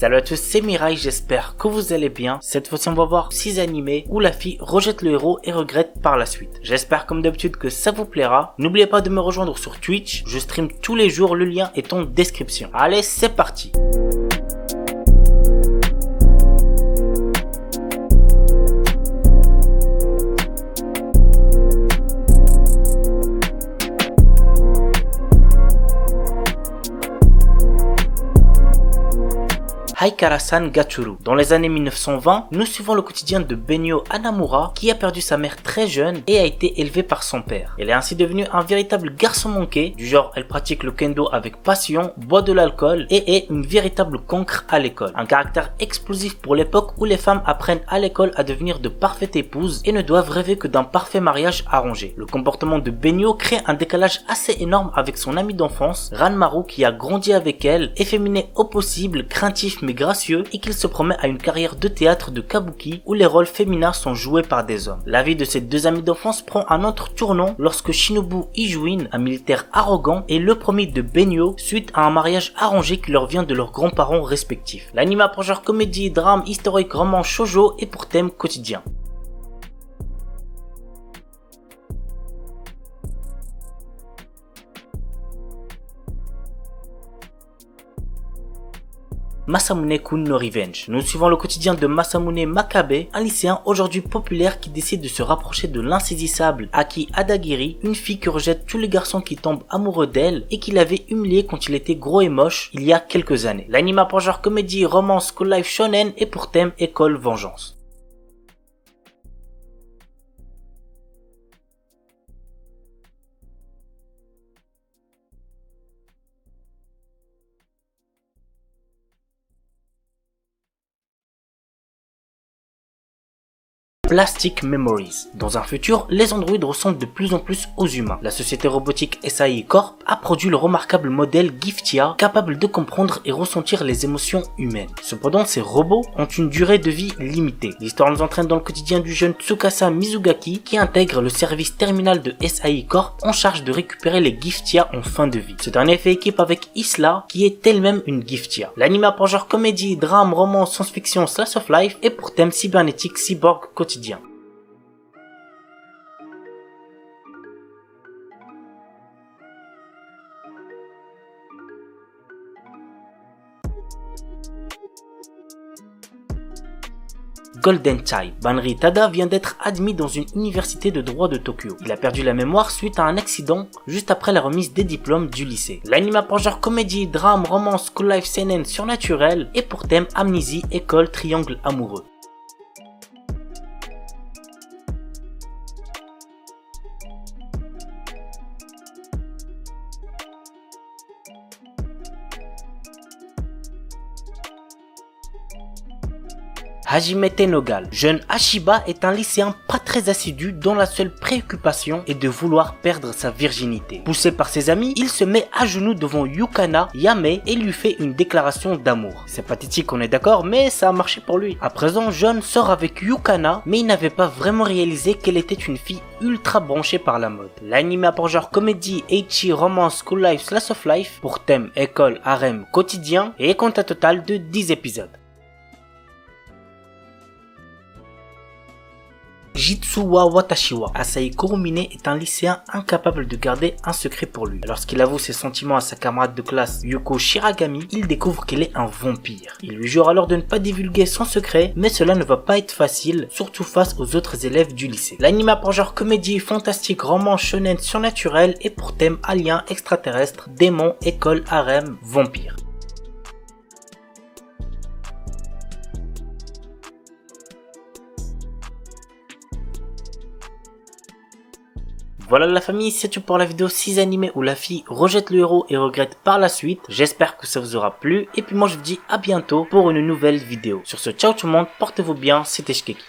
Salut à tous, c'est Mirai, j'espère que vous allez bien. Cette fois-ci on va voir 6 animés où la fille rejette le héros et regrette par la suite. J'espère comme d'habitude que ça vous plaira. N'oubliez pas de me rejoindre sur Twitch, je stream tous les jours, le lien est en description. Allez, c'est parti. Haikara-san Gachuru. Dans les années 1920, nous suivons le quotidien de Benyo Hanamura qui a perdu sa mère très jeune et a été élevée par son père. Elle est ainsi devenue un véritable garçon manqué, du genre elle pratique le kendo avec passion, boit de l'alcool et est une véritable cancre à l'école. Un caractère explosif pour l'époque où les femmes apprennent à l'école à devenir de parfaites épouses et ne doivent rêver que d'un parfait mariage arrangé. Le comportement de Benyo crée un décalage assez énorme avec son ami d'enfance, Ranmaru, qui a grandi avec elle, efféminé au possible, craintif mais gracieux, et qu'il se promet à une carrière de théâtre de kabuki où les rôles féminins sont joués par des hommes. La vie de ces deux amis d'enfance prend un autre tournant lorsque Shinobu Ijuin, un militaire arrogant, est le premier de Benyo suite à un mariage arrangé qui leur vient de leurs grands-parents respectifs. L'anime apprend genre comédie, drame, historique, roman, shoujo et pour thème quotidien. Masamune-kun no Revenge. Nous suivons le quotidien de Masamune Makabe, un lycéen aujourd'hui populaire qui décide de se rapprocher de l'insaisissable Aki Adagiri, une fille que rejettent tous les garçons qui tombent amoureux d'elle et qui l'avait humilié quand il était gros et moche il y a quelques années. L'anime apprend genre comédie, romance, school life shonen et pour thème école vengeance. Plastic Memories. Dans un futur, les androïdes ressemblent de plus en plus aux humains. La société robotique SAI Corp a produit le remarquable modèle Giftia, capable de comprendre et ressentir les émotions humaines. Cependant, ces robots ont une durée de vie limitée. L'histoire nous entraîne dans le quotidien du jeune Tsukasa Mizugaki qui intègre le service terminal de SAI Corp en charge de récupérer les Giftia en fin de vie. Ce dernier fait équipe avec Isla qui est elle-même une Giftia. L'anime apprend genre comédie, drame, roman, science-fiction, slice of life et pour thème cybernétique, cyborg quotidien. Golden Child. Banri Tada vient d'être admis dans une université de droit de Tokyo. Il a perdu la mémoire suite à un accident juste après la remise des diplômes du lycée. L'anime apprend genre comédie, drame, romance, school life seinen surnaturel et pour thème amnésie, école, triangle amoureux. Hajime Tenogal. Jeune Ashiba est un lycéen pas très assidu dont la seule préoccupation est de vouloir perdre sa virginité. Poussé par ses amis, il se met à genoux devant Yukana Yame et lui fait une déclaration d'amour. C'est pathétique, on est d'accord, mais ça a marché pour lui. À présent, Jeune sort avec Yukana, mais il n'avait pas vraiment réalisé qu'elle était une fille ultra branchée par la mode. L'anime a pour genre comédie, ecchi, romance, school life, slice of life, pour thème école, harem, quotidien et compte un total de 10 épisodes. Jitsuwa Watashiwa. Asai Kurumine est un lycéen incapable de garder un secret pour lui. Lorsqu'il avoue ses sentiments à sa camarade de classe Yuko Shiragami, il découvre qu'elle est un vampire. Il lui jure alors de ne pas divulguer son secret, mais cela ne va pas être facile, surtout face aux autres élèves du lycée. L'anime a pour genre comédie, fantastique, roman, shonen, surnaturel et pour thème alien, extraterrestre, démon, école, harem, vampire. Voilà la famille, c'est tout pour la vidéo 6 animés où la fille rejette le héros et regrette par la suite. J'espère que ça vous aura plu et puis moi je vous dis à bientôt pour une nouvelle vidéo. Sur ce, ciao tout le monde, portez-vous bien, c'était Shkeki.